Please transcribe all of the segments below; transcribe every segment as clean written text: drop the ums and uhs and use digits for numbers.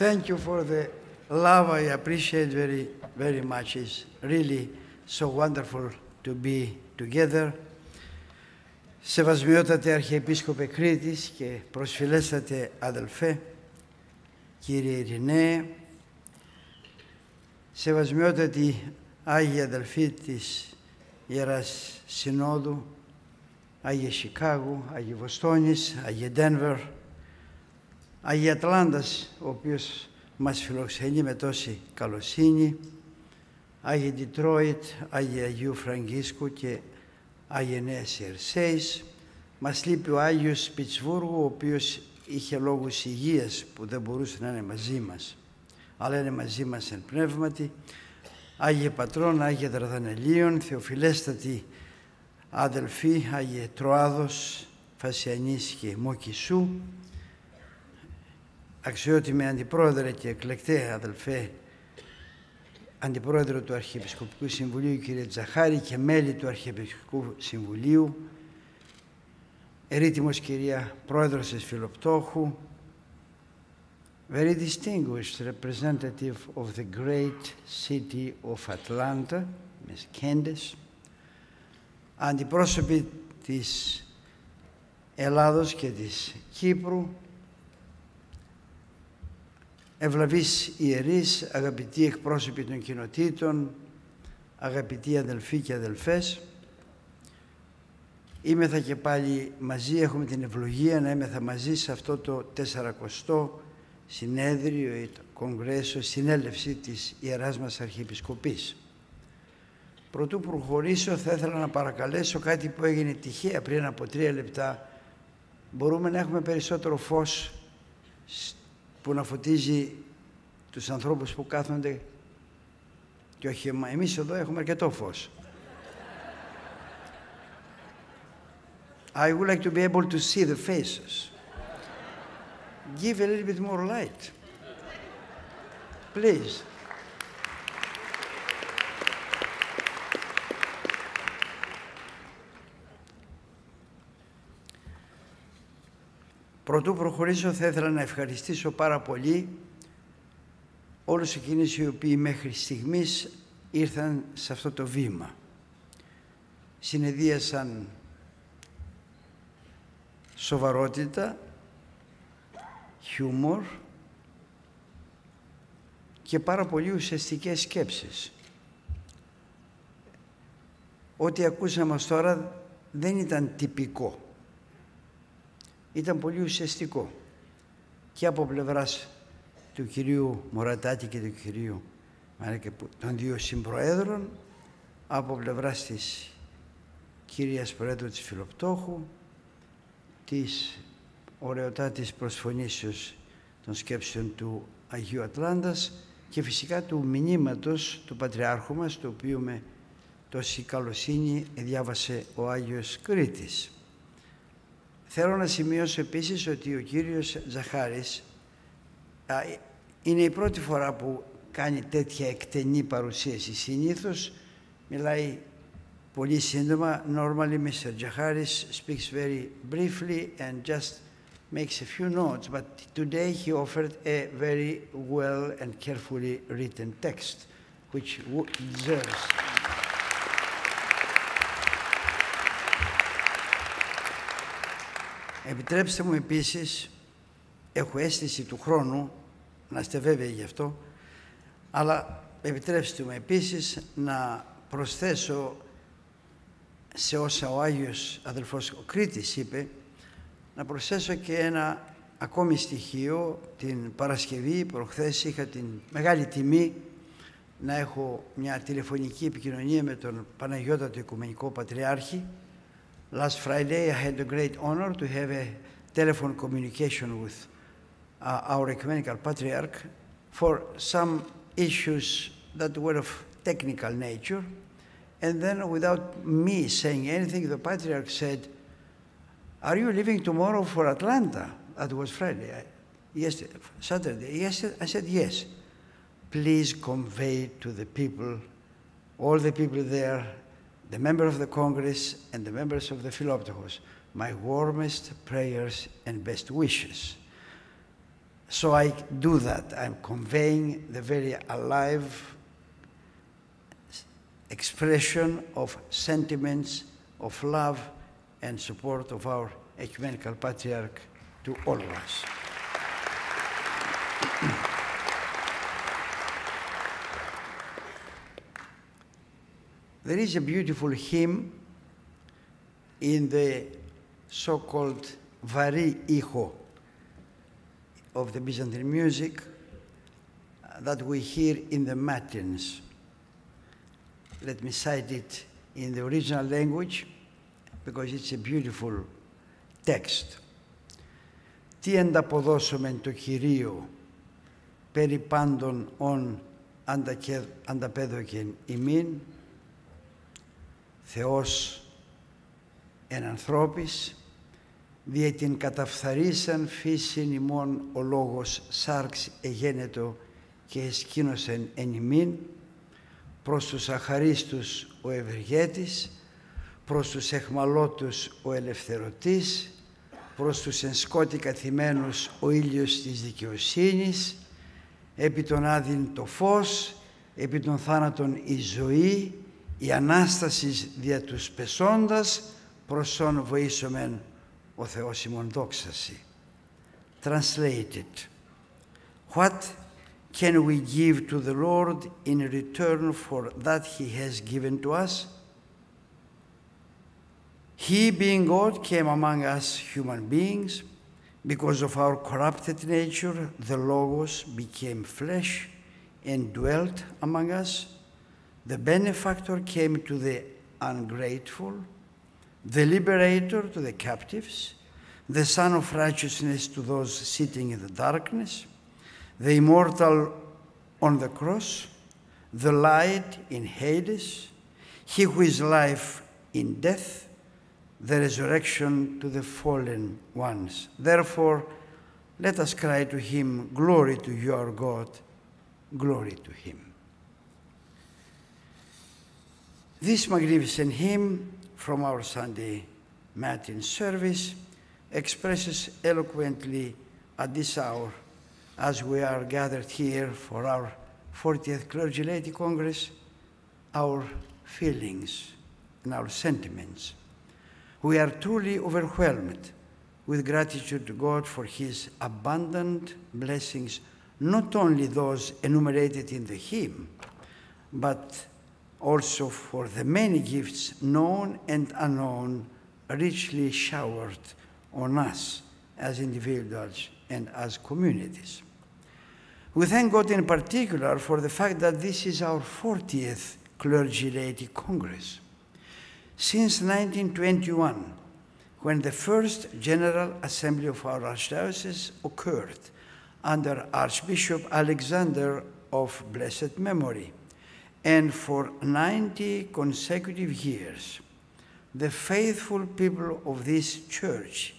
Thank you for the love. I appreciate very, very much. It's really so wonderful to be together. Σεβασμιότατε Αρχιεπίσκοπε Κρήτης και προσφυλέστατε αδελφέ, κύριε Ειρηναίε, σεβασμιότατοι Άγιοι αδελφοί της Ιεράς Συνόδου, Άγιε Σικάγου, Άγιε Βοστόνης, Άγιε Ντένβερ, Άγιε Ατλάντας, ο οποίος μας φιλοξενεί με τόση καλοσύνη, Άγιε Ντιτρόιτ, Άγιε Αγίου Φραγκίσκου και Άγιε Νέας Ιερσέης. Μας λείπει ο Άγιος Πιτσβούργου, ο οποίος είχε λόγους υγείας που δεν μπορούσε να είναι μαζί μας, αλλά είναι μαζί μας εν πνεύματι. Άγιε Πατρών, Άγιε Δαρδανελίων, θεοφιλέστατοι αδελφοί, Άγιε Τροάδος, Φασιανής και Μοκισού, αξιότιμοι αντιπρόεδρε και εκλεκτέ αδελφέ, αντιπρόεδρο του Αρχιεπισκοπικού Συμβουλίου κύριε Τζαχάρη και μέλη του Αρχιεπισκοπικού Συμβουλίου, ερήτημος κυρία Πρόεδρος της Φιλοπτώχου, very distinguished representative of the great city of Atlanta, Ms. Candace, αντιπρόσωποι της Ελλάδος και της Κύπρου, ευλαβείς ιερείς, αγαπητοί εκπρόσωποι των κοινοτήτων, αγαπητοί αδελφοί και αδελφές, είμεθα και πάλι μαζί, έχουμε την ευλογία να είμεθα μαζί σε αυτό το 40ο συνέδριο ή το κογκρέσο, συνέλευση της Ιεράς μας Αρχιεπισκοπής. Προτού προχωρήσω, θα ήθελα να παρακαλέσω κάτι που έγινε τυχαία πριν από 3 λεπτά. Μπορούμε να έχουμε περισσότερο φως που να φωτίζει τους ανθρώπους που κάθονται και όχι εμείς εδώ έχουμε αρκετό φως. I would like to be able to see the faces. Give a little bit more light. Please. Πρωτού προχωρήσω, θα ήθελα να ευχαριστήσω πάρα πολύ όλους εκείνους οι οποίοι μέχρι στιγμής ήρθαν σε αυτό το βήμα. Συνεδίασαν σοβαρότητα, χιούμορ και πάρα πολύ ουσιαστικές σκέψεις. Ό,τι ακούσαμε ως τώρα δεν ήταν τυπικό. Ήταν πολύ ουσιαστικό και από πλευράς του κυρίου Μωρατάκη και του κυρίου των δύο συμπροέδρων, από πλευράς της κυρίας Προέδρου της Φιλοπτώχου, της ωραιοτάτης προσφωνήσεως των σκέψεων του Αγίου Ατλάντας και φυσικά του μηνύματος του Πατριάρχου μας, το οποίο με τόση καλοσύνη διάβασε ο Άγιος Κρήτης. Θέλω να σημειώσω επίσης ότι ο κύριος Τζαχάρης είναι η πρώτη φορά που κάνει τέτοια εκτενή παρουσίαση. Συνήθως μιλάει πολύ σύντομα. Normally, Mr. Jaharis speaks very briefly and just makes a few notes, but today he offered a very well and carefully written text, which deserves. Επιτρέψτε μου επίσης, έχω αίσθηση του χρόνου, να είστε βέβαιοι γι' αυτό, αλλά επιτρέψτε μου επίσης να προσθέσω σε όσα ο Άγιος αδελφός ο Κρήτης είπε, να προσθέσω και ένα ακόμη στοιχείο. Την Παρασκευή προχθές είχα την μεγάλη τιμή να έχω μια τηλεφωνική επικοινωνία με τον Παναγιώτατο Οικουμενικό Πατριάρχη. Last Friday I had the great honor to have a telephone communication with our Ecumenical patriarch for some issues that were of technical nature. And then, without me saying anything, the Patriarch said, "Are you leaving tomorrow for Atlanta?" That was Friday. Saturday. I said, "Yes." Please convey to the people, all the people there, the member of the Congress and the members of the Philoptochos, my warmest prayers and best wishes. So I do that. I'm conveying the very alive expression of sentiments of love and support of our Ecumenical Patriarch to all of us. There is a beautiful hymn in the so-called vari icho of the Byzantine music that we hear in the matins. Let me cite it in the original language because it's a beautiful text. Τι ανταποδώσομεν το Κυρίο περί πάντων ον ανταπέδωκεν ημίν, Θεός εν ανθρώπης, διε την καταφθαρίσαν φύσιν ημών ο λόγος σάρξ εγένετο και εσκήνωσεν εν ημίν, προς τους αχαρίστους ο ευεργέτης, προς τους εχμαλώτους ο ελευθερωτής, προς τους εν σκότη καθημένους ο ήλιος της δικαιοσύνης, επί των άδειν το φως, επί των θάνατων η ζωή, η Ανάστασης δια τους πεσόντας, προσόν βοήσομεν ο Θεός ημών δόξαση. Translated. What can we give to the Lord in return for that He has given to us? He, being God, came among us human beings. Because of our corrupted nature, the Logos became flesh and dwelt among us. The benefactor came to the ungrateful, the liberator to the captives, the Son of righteousness to those sitting in the darkness, the immortal on the cross, the light in Hades, he who is life in death, the resurrection to the fallen ones. Therefore, let us cry to him, glory to you, our God, glory to him. This magnificent hymn from our Sunday Matin service expresses eloquently at this hour, as we are gathered here for our 40th Clergy Laity Congress, our feelings and our sentiments. We are truly overwhelmed with gratitude to God for his abundant blessings, not only those enumerated in the hymn, but also for the many gifts, known and unknown, richly showered on us as individuals and as communities. We thank God in particular for the fact that this is our 40th Clergy Laity Congress. Since 1921, when the first General Assembly of our Archdiocese occurred under Archbishop Alexander of blessed memory, and for 90 consecutive years, the faithful people of this church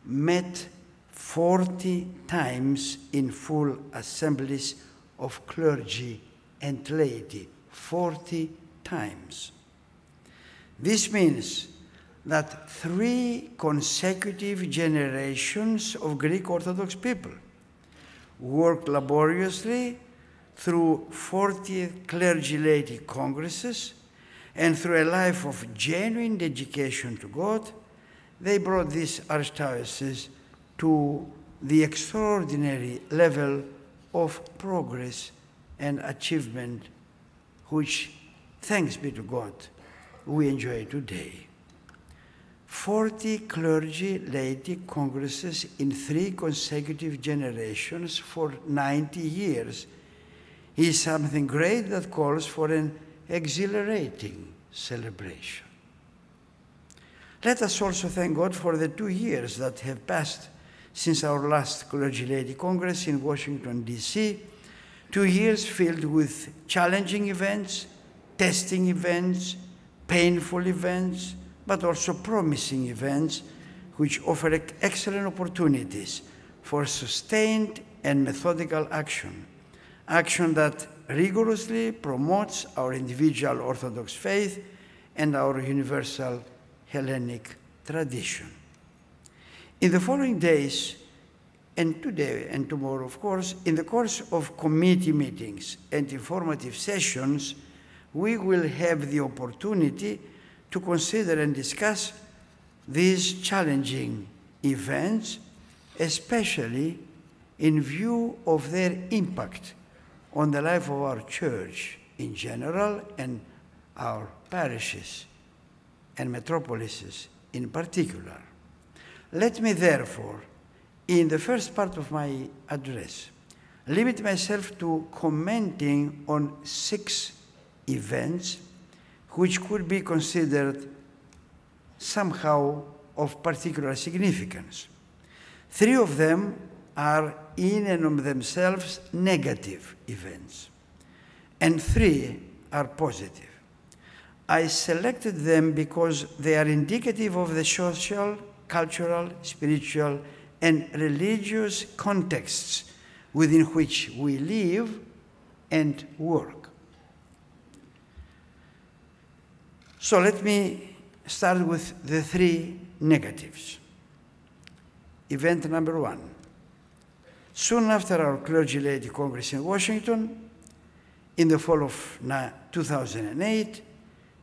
met 40 times in full assemblies of clergy and laity, 40 times. This means that 3 consecutive generations of Greek Orthodox people worked laboriously through 40 Clergy Laity Congresses, and through a life of genuine dedication to God, they brought this archdiocese to the extraordinary level of progress and achievement which, thanks be to God, we enjoy today. 40 Clergy Laity Congresses in 3 consecutive generations for 90 years is something great that calls for an exhilarating celebration. Let us also thank God for the 2 years that have passed since our last Clergy Laity Congress in Washington, D.C., 2 years filled with challenging events, testing events, painful events, but also promising events which offer excellent opportunities for sustained and methodical action, action that rigorously promotes our individual Orthodox faith and our universal Hellenic tradition. In the following days, And today and tomorrow, of course, in the course of committee meetings and informative sessions, we will have the opportunity to consider and discuss these challenging events, especially in view of their impact on the life of our church in general and our parishes and metropolises in particular. Let me therefore, in the first part of my address, limit myself to commenting on 6 events which could be considered somehow of particular significance. 3 of them are in and of themselves negative events, and 3 are positive. I selected them because they are indicative of the social, cultural, spiritual, and religious contexts within which we live and work. So let me start with the 3 negatives. Event number 1. Soon after our Clergy Laity Congress in Washington, in the fall of 2008,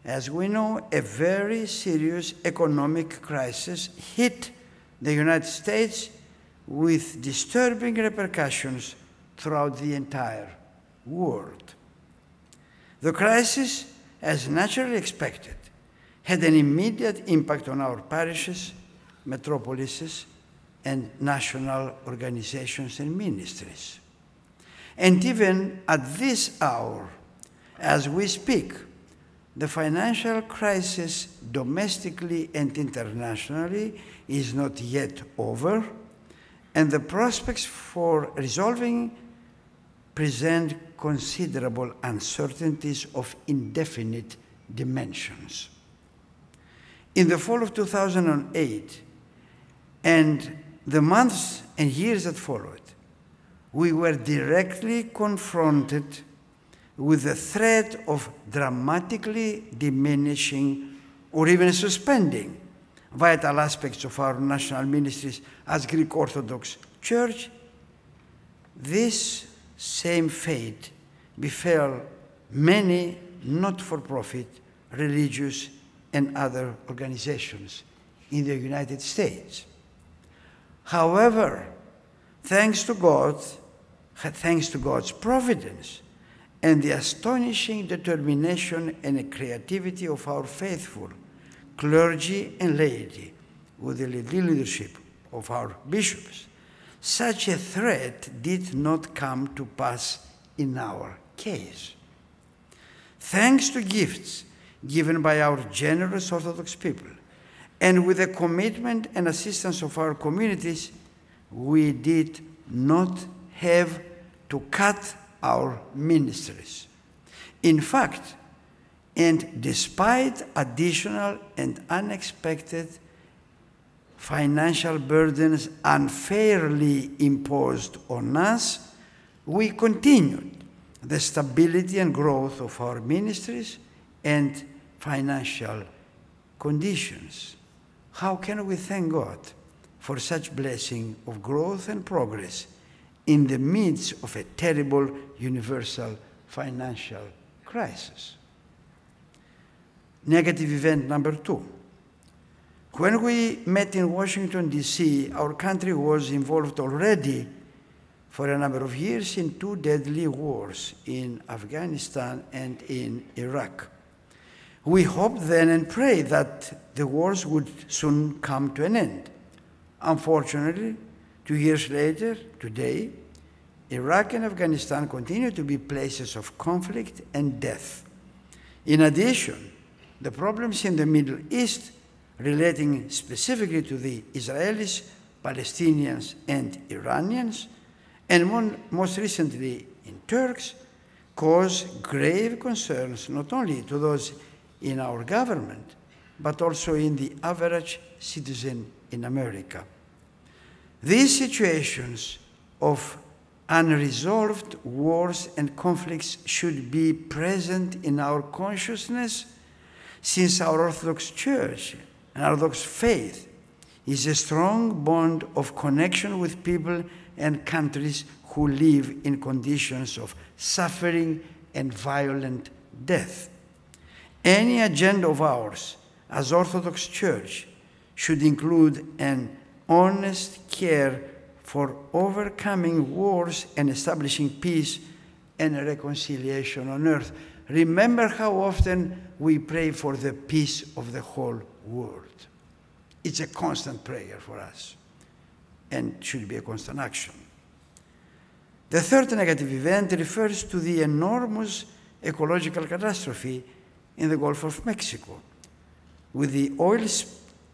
as we know, a very serious economic crisis hit the United States with disturbing repercussions throughout the entire world. The crisis, as naturally expected, had an immediate impact on our parishes, metropolises, and national organizations and ministries. And even at this hour, as we speak, the financial crisis domestically and internationally is not yet over, and the prospects for resolving present considerable uncertainties of indefinite dimensions. In the fall of 2008 and the months and years that followed, we were directly confronted with the threat of dramatically diminishing or even suspending vital aspects of our national ministries as Greek Orthodox Church. This same fate befell many not-for-profit religious and other organizations in the United States. However, thanks to God's providence and the astonishing determination and creativity of our faithful clergy and laity, with the leadership of our bishops, such a threat did not come to pass in our case. Thanks to gifts given by our generous Orthodox people, and with the commitment and assistance of our communities, we did not have to cut our ministries. In fact, and despite additional and unexpected financial burdens unfairly imposed on us, we continued the stability and growth of our ministries and financial conditions. How can we thank God for such blessing of growth and progress in the midst of a terrible universal financial crisis? Negative event number 2. When we met in Washington, D.C., our country was involved already for a number of years in 2 deadly wars in Afghanistan and in Iraq. We hoped then and prayed that the wars would soon come to an end. Unfortunately, 2 years later, today, Iraq and Afghanistan continue to be places of conflict and death. In addition, the problems in the Middle East relating specifically to the Israelis, Palestinians, and Iranians, and most recently in Turks, cause grave concerns not only to those in our government, but also in the average citizen in America. These situations of unresolved wars and conflicts should be present in our consciousness, since our Orthodox Church and Orthodox faith is a strong bond of connection with people and countries who live in conditions of suffering and violent death. Any agenda of ours as Orthodox Church should include an honest care for overcoming wars and establishing peace and reconciliation on earth. Remember how often we pray for the peace of the whole world. It's a constant prayer for us and should be a constant action. The third negative event refers to the enormous ecological catastrophe in the Gulf of Mexico, with the oil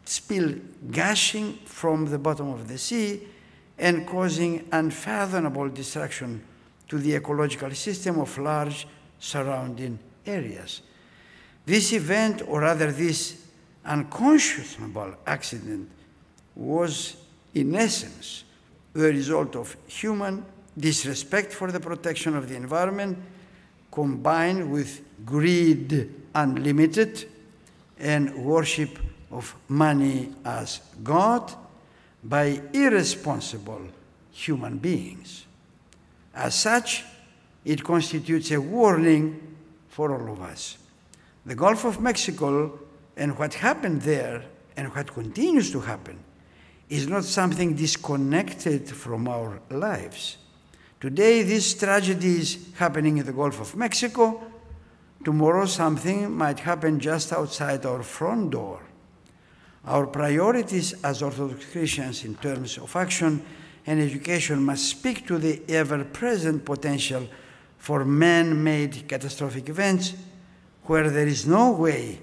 spill gushing from the bottom of the sea and causing unfathomable destruction to the ecological system of large surrounding areas. This event, or rather this unconscionable accident, was in essence the result of human disrespect for the protection of the environment, combined with greed unlimited and worship of money as God by irresponsible human beings. As such, it constitutes a warning for all of us. The Gulf of Mexico and what happened there and what continues to happen is not something disconnected from our lives. Today, this tragedy is happening in the Gulf of Mexico. Tomorrow, something might happen just outside our front door. Our priorities as Orthodox Christians in terms of action and education must speak to the ever-present potential for man-made catastrophic events where there is no way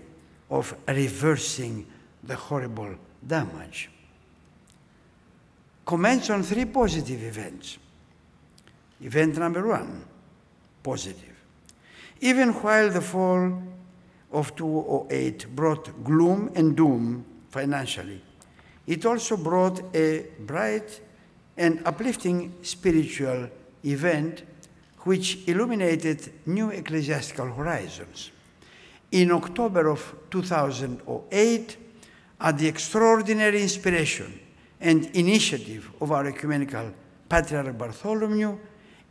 of reversing the horrible damage. Comments on 3 positive events. Event number 1, positive. Even while the fall of 2008 brought gloom and doom financially, it also brought a bright and uplifting spiritual event which illuminated new ecclesiastical horizons. In October of 2008, at the extraordinary inspiration and initiative of our Ecumenical Patriarch Bartholomew,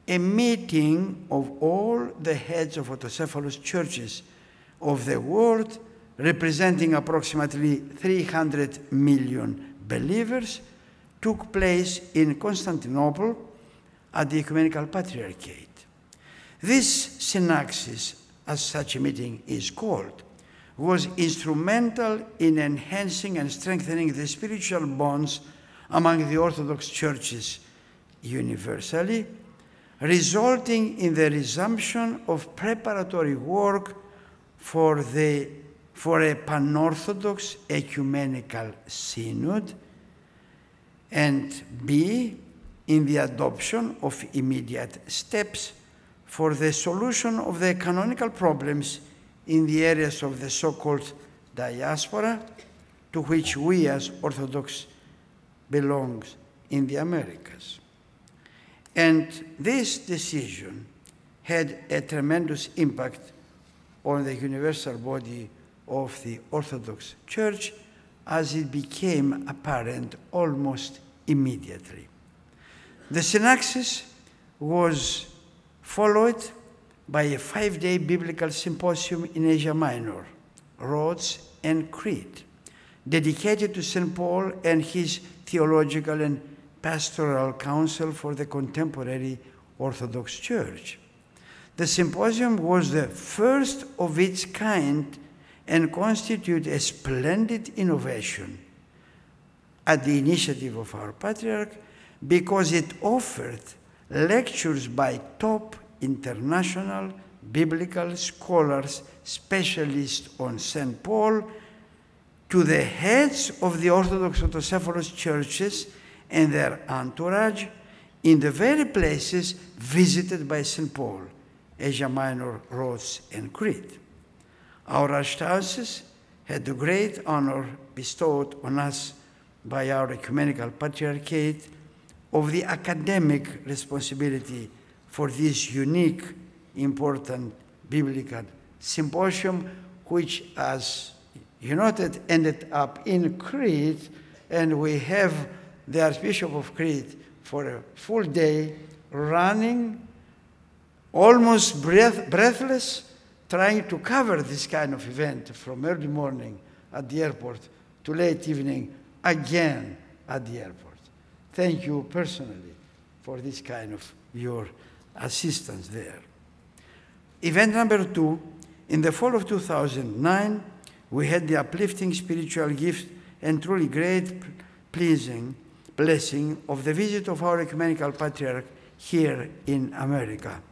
a meeting of all the heads of autocephalous churches of the world, representing approximately 300 million believers, took place in Constantinople at the Ecumenical Patriarchate. This synaxis, as such a meeting is called, was instrumental in enhancing and strengthening the spiritual bonds among the Orthodox churches universally, resulting in the resumption of preparatory work for a pan-Orthodox ecumenical synod, and B, in the adoption of immediate steps for the solution of the canonical problems in the areas of the so-called diaspora to which we as Orthodox belong in the Americas. And this decision had a tremendous impact on the universal body of the Orthodox Church, as it became apparent almost immediately. The synaxis was followed by a 5-day biblical symposium in Asia Minor, Rhodes and Crete, dedicated to St. Paul and his theological and pastoral counsel for the contemporary Orthodox Church. The symposium was the first of its kind and constituted a splendid innovation at the initiative of our Patriarch, because it offered lectures by top international biblical scholars, specialists on St. Paul, to the heads of the Orthodox autocephalous churches and their entourage in the very places visited by St. Paul, Asia Minor, Rhodes, and Crete. Our Archdiocese had the great honor bestowed on us by our Ecumenical Patriarchate of the academic responsibility for this unique, important biblical symposium, which, as you noted, ended up in Crete, and we have the Archbishop of Crete for a full day running, almost breathless, trying to cover this kind of event from early morning at the airport to late evening again at the airport. Thank you personally for this kind of your assistance there. Event number 2, in the fall of 2009, we had the uplifting spiritual gift and truly great blessing of the visit of our Ecumenical patriarch here in America.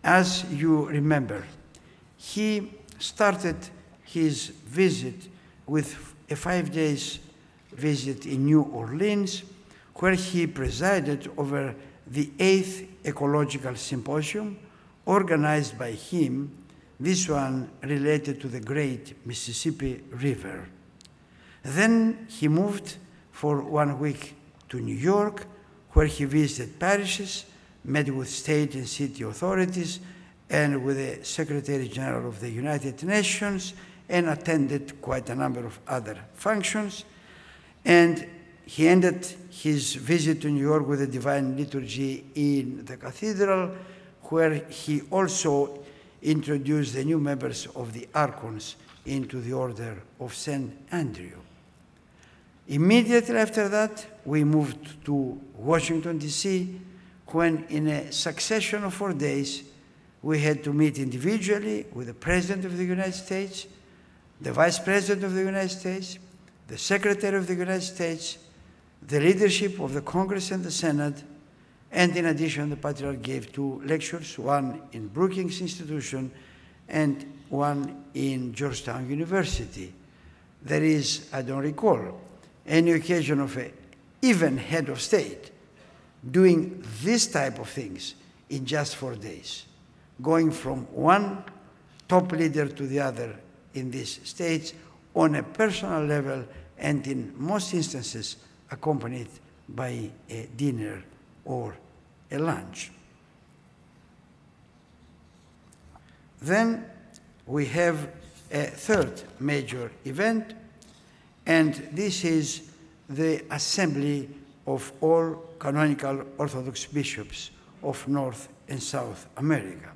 As you remember, he started his visit with a 5-day visit in New Orleans, where he presided over the 8th Ecological Symposium organized by him, this one related to the great Mississippi River. Then he moved for 1 week to New York, where he visited parishes, met with state and city authorities, and with the Secretary General of the United Nations, and attended quite a number of other functions. And he ended his visit to New York with a divine liturgy in the cathedral, where he also introduced the new members of the archons into the order of St. Andrew. Immediately after that, we moved to Washington, D.C., when in a succession of 4 days, we had to meet individually with the President of the United States, the Vice President of the United States, the Secretary of the United States, the leadership of the Congress and the Senate, and in addition, the Patriarch gave 2 lectures, one in Brookings Institution and one in Georgetown University. There is, I don't recall, any occasion of an even head of state doing this type of things in just 4 days, going from one top leader to the other in these states on a personal level, and in most instances accompanied by a dinner or a lunch. Then we have a third major event, and this is the assembly of all canonical Orthodox bishops of North and South America.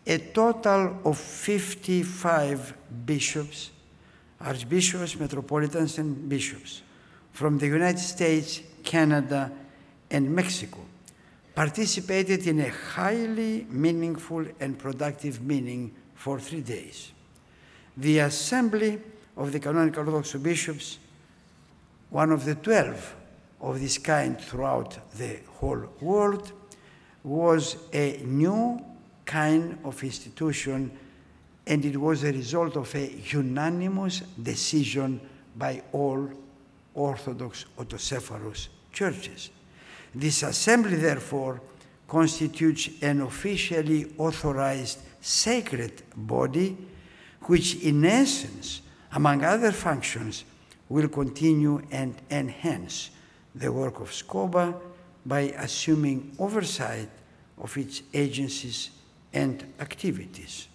A total of 55 bishops, archbishops, metropolitans, and bishops from the United States, Canada, and Mexico participated in a highly meaningful and productive meeting for 3 days. The assembly of the canonical Orthodox bishops, one of the 12 of this kind throughout the whole world, was a new kind of institution, and it was a result of a unanimous decision by all Orthodox autocephalous churches. This assembly, therefore, constitutes an officially authorized sacred body, which in essence, among other functions, will continue and enhance the work of SCOBA by assuming oversight of its agencies and activities.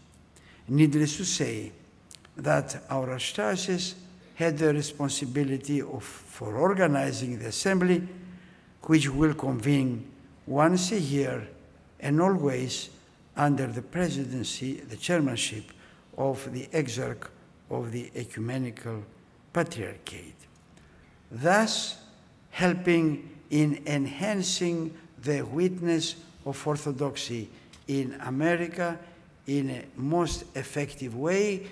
Needless to say that our archdiocese had the responsibility for organizing the assembly, which will convene once a year and always under the presidency, the chairmanship of the Exarch of the Ecumenical Patriarchate, thus helping in enhancing the witness of Orthodoxy in America in a most effective way,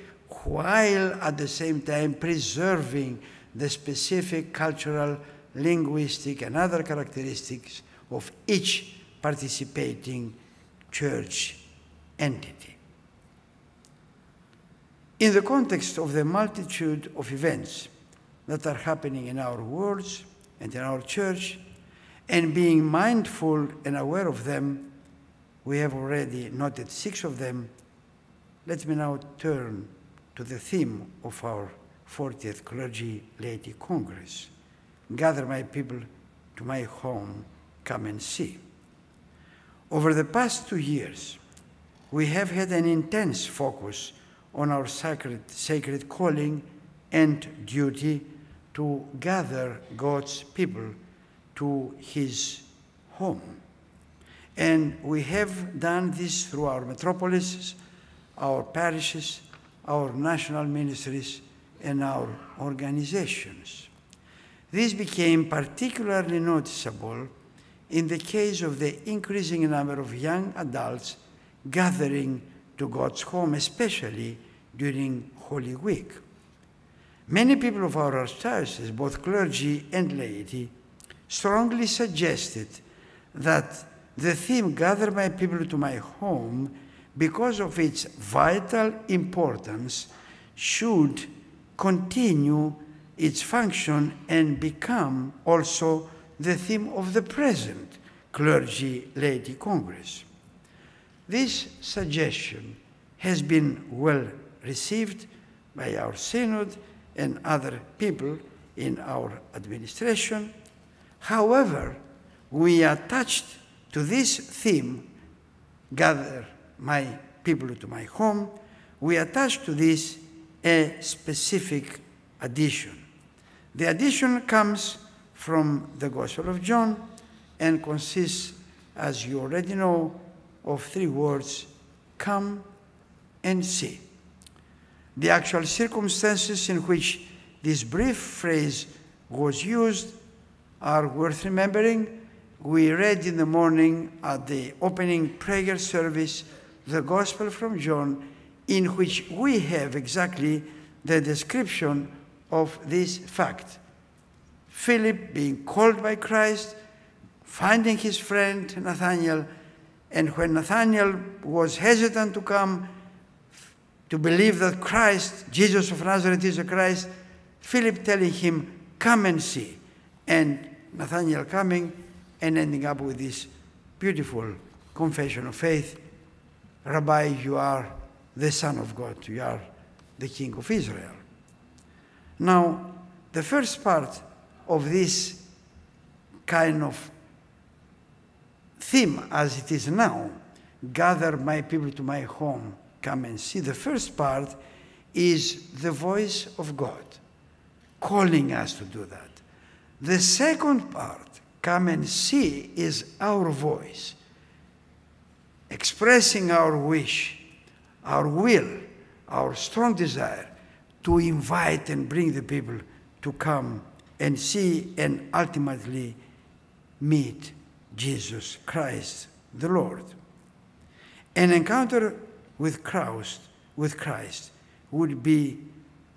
while at the same time preserving the specific cultural, linguistic, and other characteristics of each participating church entity. In the context of the multitude of events that are happening in our worlds and in our church, and being mindful and aware of them, we have already noted 6 of them. Let me now turn to the theme of our 40th Clergy Laity Congress. Gather my people to my home, come and see. Over the past 2 years, we have had an intense focus on our sacred calling and duty to gather God's people to his home. And we have done this through our metropolises, our parishes, our national ministries, and our organizations. This became particularly noticeable in the case of the increasing number of young adults gathering to God's home, especially during Holy Week. Many people of our archdiocese, both clergy and laity, strongly suggested that the theme, "Gather my people to my home," because of its vital importance, should continue its function and become also the theme of the present Clergy Laity Congress. This suggestion has been well received by our synod and other people in our administration. However, we attached to this theme, "Gather my people to my home," we attached to this a specific addition. The addition comes from the Gospel of John and consists, as you already know, of 3 words: "Come and see." The actual circumstances in which this brief phrase was used are worth remembering. We read in the morning at the opening prayer service the Gospel from John, in which we have exactly the description of this fact. Philip being called by Christ, finding his friend Nathanael, and when Nathanael was hesitant to come to believe that Christ, Jesus of Nazareth, is the Christ, Philip telling him, "Come and see," and Nathanael coming and ending up with this beautiful confession of faith: "Rabbi, you are the Son of God, you are the King of Israel." Now, the first part of this kind of theme as it is now, "Gather my people to my home, come and see," the first part is the voice of God calling us to do that. The second part, "Come and see," is our voice expressing our wish, our will, our strong desire to invite and bring the people to come and see and ultimately meet Jesus Christ the Lord. An encounter with Christ would be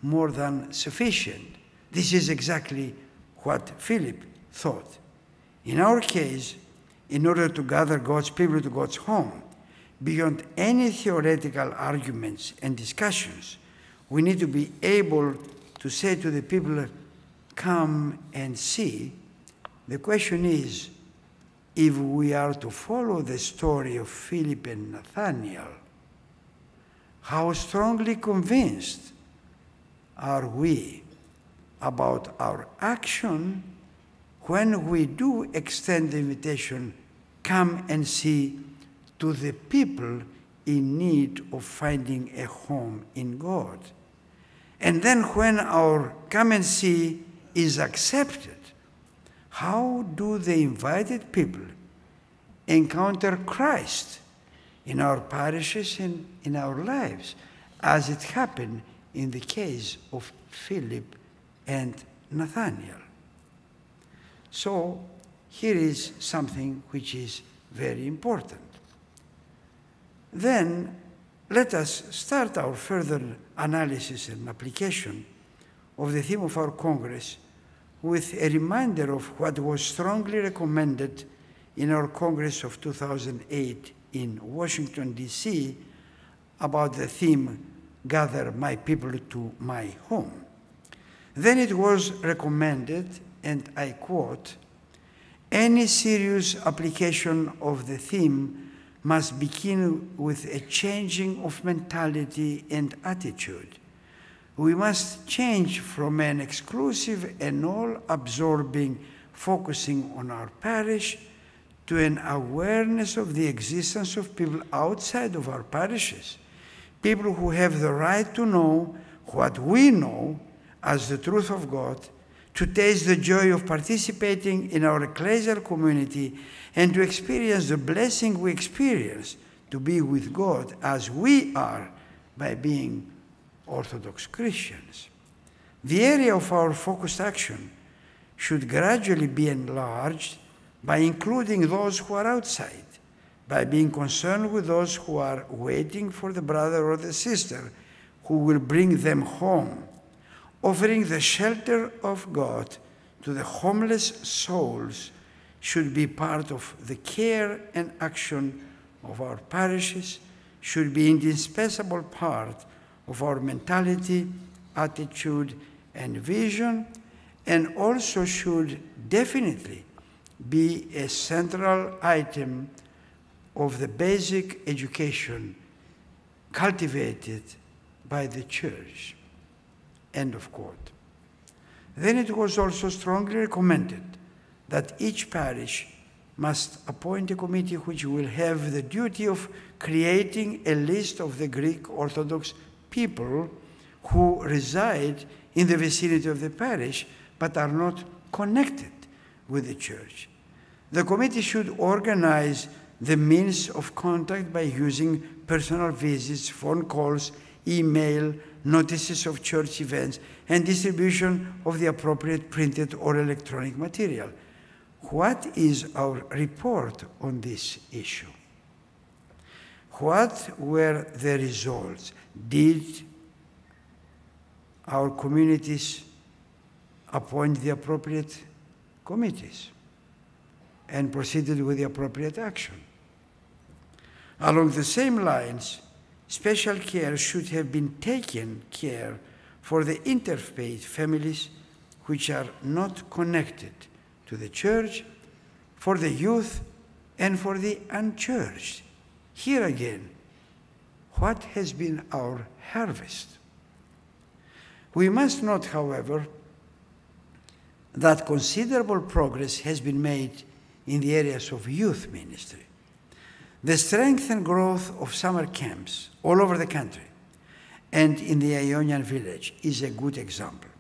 more than sufficient. This is exactly what Philip thought. In our case, in order to gather God's people to God's home, beyond any theoretical arguments and discussions, we need to be able to say to the people, "Come and see." The question is, if we are to follow the story of Philip and Nathanael, how strongly convinced are we about our action when we do extend the invitation, "Come and see," to the people in need of finding a home in God? And then when our "come and see" is accepted, how do the invited people encounter Christ in our parishes and in our lives, as it happened in the case of Philip and Nathanael? So here is something which is very important. Then let us start our further analysis and application of the theme of our Congress with a reminder of what was strongly recommended in our Congress of 2008 in Washington, D.C. about the theme, "Gather my people to my home." Then it was recommended, and I quote, "Any serious application of the theme must begin with a changing of mentality and attitude. We must change from an exclusive and all-absorbing focusing on our parish to an awareness of the existence of people outside of our parishes, people who have the right to know what we know as the truth of God, to taste the joy of participating in our ecclesial community, and to experience the blessing we experience to be with God as we are by being Orthodox Christians. The area of our focused action should gradually be enlarged by including those who are outside, by being concerned with those who are waiting for the brother or the sister who will bring them home, offering the shelter of God to the homeless souls should be part of the care and action of our parishes, should be an indispensable part of our mentality, attitude, and vision, and also should definitely be a central item of the basic education cultivated by the Church." End of quote. Then it was also strongly recommended that each parish must appoint a committee which will have the duty of creating a list of the Greek Orthodox people who reside in the vicinity of the parish but are not connected with the Church. The committee should organize the means of contact by using personal visits, phone calls, email, notices of church events, and distribution of the appropriate printed or electronic material. What is our report on this issue? What were the results? Did our communities appoint the appropriate committees and proceeded with the appropriate action? Along the same lines, special care should have been taken care for the interfaith families which are not connected to the Church, for the youth, and for the unchurched. Here again, what has been our harvest? We must note, however, that considerable progress has been made in the areas of youth ministry. The strength and growth of summer camps all over the country and in the Ionian village is a good example.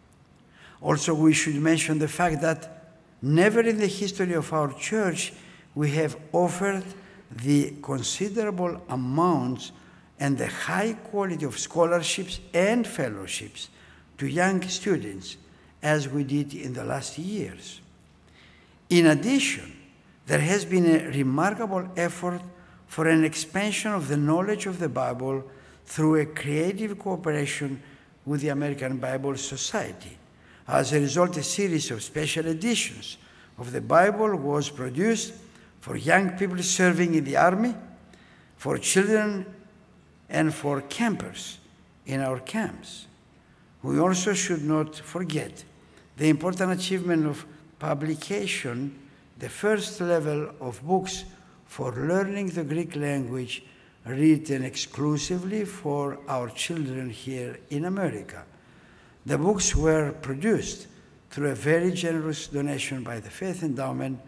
Also, we should mention the fact that never in the history of our Church we have offered the considerable amounts and the high quality of scholarships and fellowships to young students as we did in the last years. In addition, there has been a remarkable effort for an expansion of the knowledge of the Bible through a creative cooperation with the American Bible Society. As a result, a series of special editions of the Bible was produced for young people serving in the army, for children, and for campers in our camps. We also should not forget the important achievement of publication, the first level of books for learning the Greek language written exclusively for our children here in America. The books were produced through a very generous donation by the Faith Endowment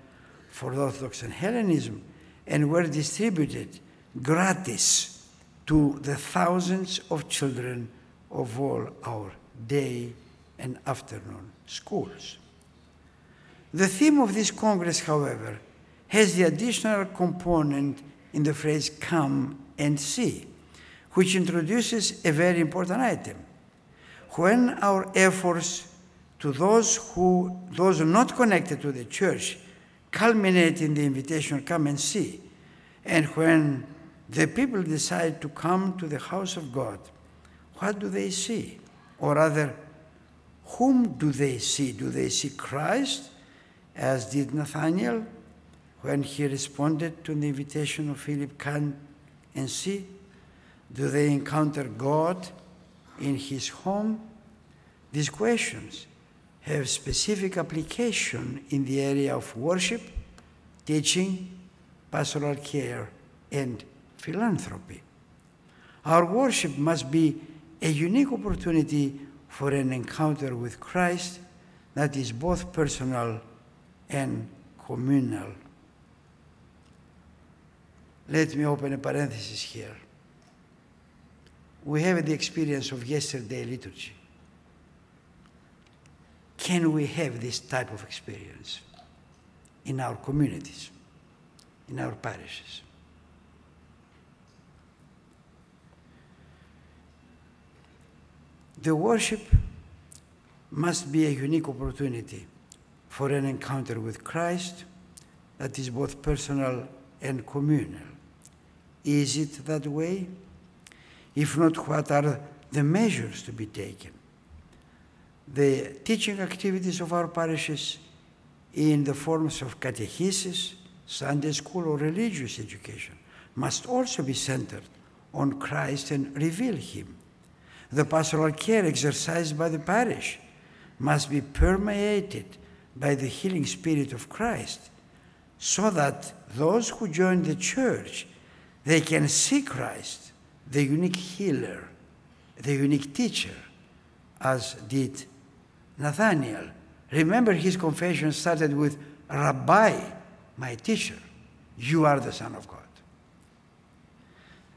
for Orthodox and Hellenism and were distributed gratis to the thousands of children of all our day and afternoon schools. The theme of this Congress, however, has the additional component in the phrase "come and see," which introduces a very important item. When our efforts to those not connected to the Church culminate in the invitation, "come and see," and when the people decide to come to the house of God, what do they see? Or rather, whom do they see? Do they see Christ, as did Nathanael when he responded to the invitation of Philip, "come and see"? Do they encounter God in his home? These questions have specific application in the area of worship, teaching, pastoral care, and philanthropy. Our worship must be a unique opportunity for an encounter with Christ that is both personal and communal. Let me open a parenthesis here. We have the experience of yesterday liturgy. can we have this type of experience in our communities, in our parishes? The worship must be a unique opportunity for an encounter with Christ that is both personal and communal. Is it that way? If not, what are the measures to be taken? The teaching activities of our parishes in the forms of catechesis, Sunday school, or religious education must also be centered on Christ and reveal Him. The pastoral care exercised by the parish must be permeated by the healing spirit of Christ, so that those who join the church, they can see Christ, the unique healer, the unique teacher, as did Nathanael. Remember, his confession started with, "Rabbi, my teacher, you are the Son of God."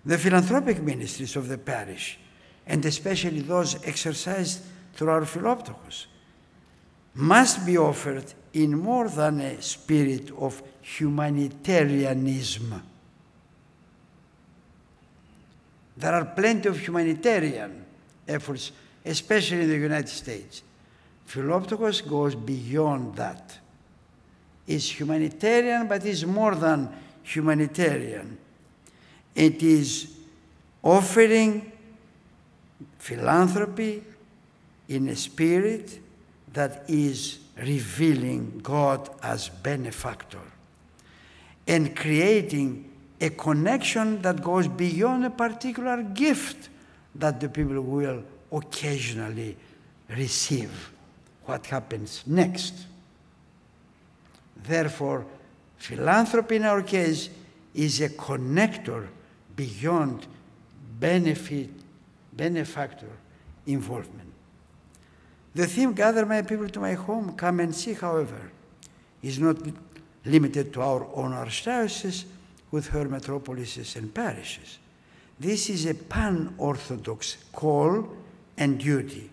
The philanthropic ministries of the parish, and especially those exercised through our Philoptochos, must be offered in more than a spirit of humanitarianism. There are plenty of humanitarian efforts, especially in the United States. Philoptochos goes beyond that. It's humanitarian, but it's more than humanitarian. It is offering philanthropy in a spirit that is revealing God as benefactor and creating a connection that goes beyond a particular gift that the people will occasionally receive. What happens next? Therefore, philanthropy in our case is a connector beyond benefactor involvement. The theme, "Gather my people to my home, come and see," however, is not limited to our own archdiocese with her metropolises and parishes. This is a pan-Orthodox call and duty.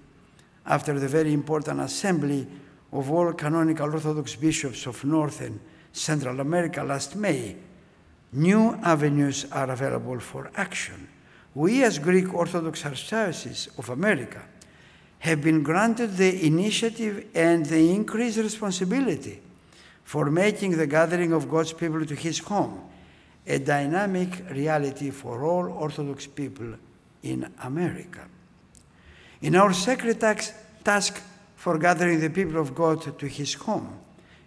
After the very important assembly of all canonical Orthodox bishops of North and Central America last May, new avenues are available for action. We, as Greek Orthodox Archdiocese of America, have been granted the initiative and the increased responsibility for making the gathering of God's people to His home a dynamic reality for all Orthodox people in America. In our sacred task for gathering the people of God to His home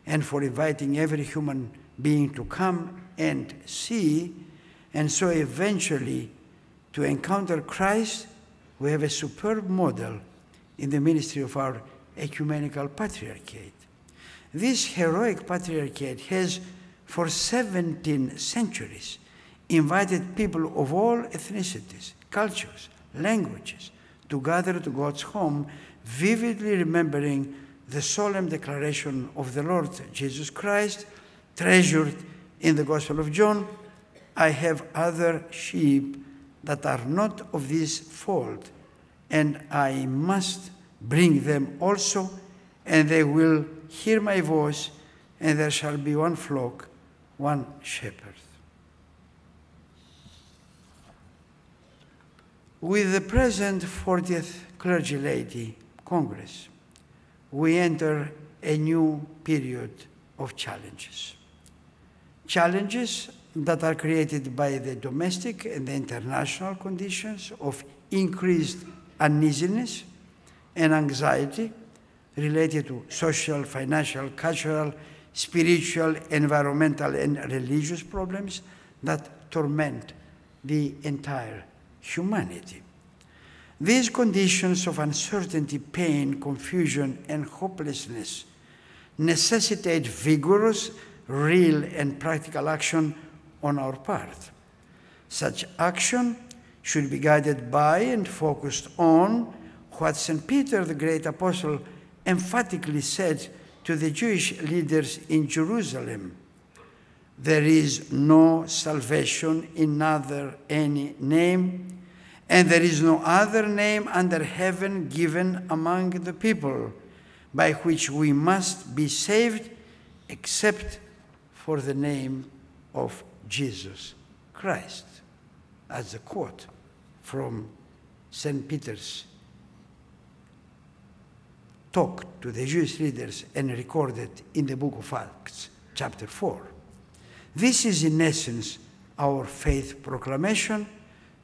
and for inviting every human being to come and see, and so eventually to encounter Christ, we have a superb model in the ministry of our Ecumenical Patriarchate. This heroic patriarchate has, for 17 centuries, invited people of all ethnicities, cultures, languages to gather to God's home, vividly remembering the solemn declaration of the Lord Jesus Christ, treasured in the Gospel of John, "I have other sheep that are not of this fold, and I must bring them also, and they will hear my voice, and there shall be one flock, one shepherd." With the present 40th Clergy Laity Congress, we enter a new period of challenges. Challenges that are created by the domestic and the international conditions of increased uneasiness and anxiety related to social, financial, cultural, spiritual, environmental, and religious problems that torment the entire humanity. These conditions of uncertainty, pain, confusion, and hopelessness necessitate vigorous, real, and practical action on our part. Such action should be guided by and focused on what St. Peter, the great apostle, emphatically said to the Jewish leaders in Jerusalem: "There is no salvation in any name, and there is no other name under heaven given among the people by which we must be saved, except for the name of Jesus Christ. That's a quote from St. Peter's talk to the Jewish leaders and recorded in the book of Acts, chapter 4. This is in essence our faith proclamation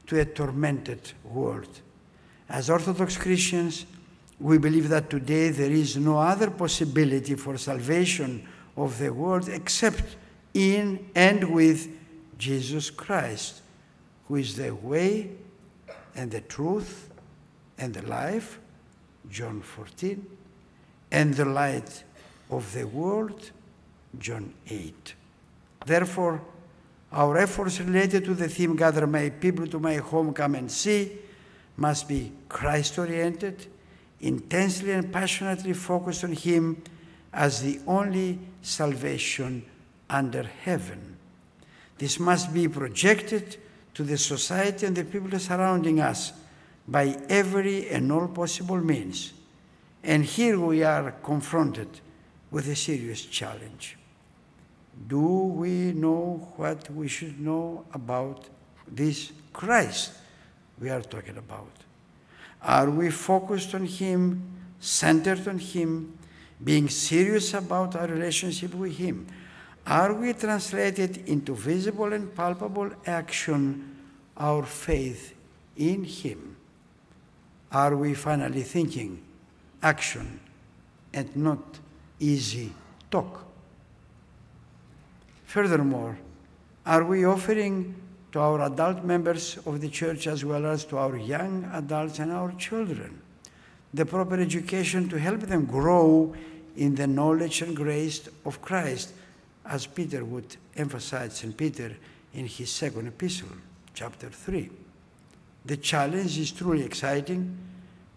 to a tormented world. As Orthodox Christians, we believe that today there is no other possibility for salvation of the world except in and with Jesus Christ, who is the way and the truth and the life, John 14, and the light of the world, John 8. Therefore, our efforts related to the theme, "Gather my people to my home, come and see," must be Christ-oriented, intensely and passionately focused on Him as the only salvation under heaven. This must be projected to the society and the people surrounding us by every and all possible means. And here we are confronted with a serious challenge. Do we know what we should know about this Christ we are talking about? Are we focused on Him, centered on Him, being serious about our relationship with Him? Are we translated into visible and palpable action our faith in Him? Are we finally thinking action and not easy talk? Furthermore, are we offering to our adult members of the church as well as to our young adults and our children the proper education to help them grow in the knowledge and grace of Christ, as Peter would emphasize, St. Peter in his second epistle, chapter 3. The challenge is truly exciting,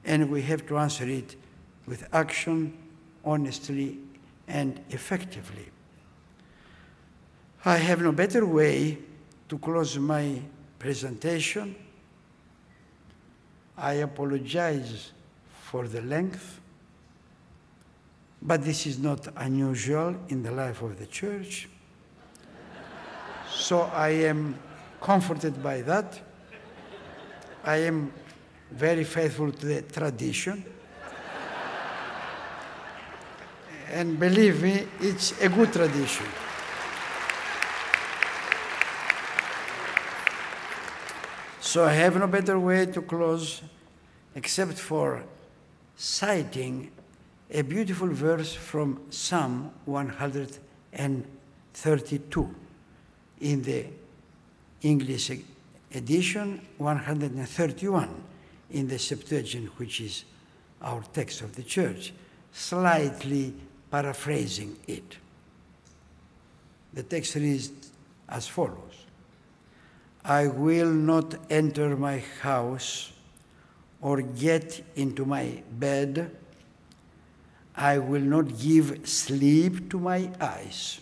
and we have to answer it with action, honestly, and effectively. I have no better way to close my presentation. I apologize for the length, but this is not unusual in the life of the church. So I am comforted by that. I am very faithful to the tradition. And believe me, it's a good tradition. So I have no better way to close except for citing a beautiful verse from Psalm 132 in the English edition, 131 in the Septuagint, which is our text of the church, slightly paraphrasing it. The text reads as follows: I will not enter my house or get into my bed. I will not give sleep to my eyes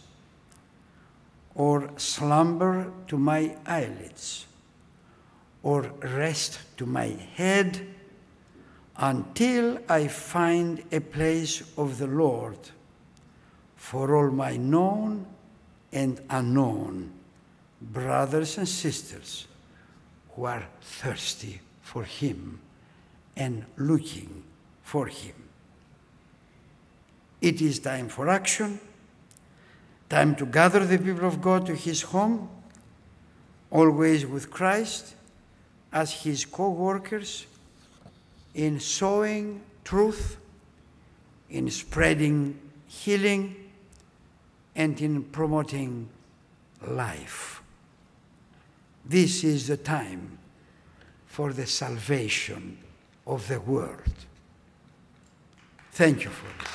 or slumber to my eyelids or rest to my head until I find a place of the Lord for all my known and unknown brothers and sisters who are thirsty for Him and looking for Him. It is time for action, time to gather the people of God to His home, always with Christ as His co-workers in sowing truth, in spreading healing, and in promoting life. This is the time for the salvation of the world. Thank you for this.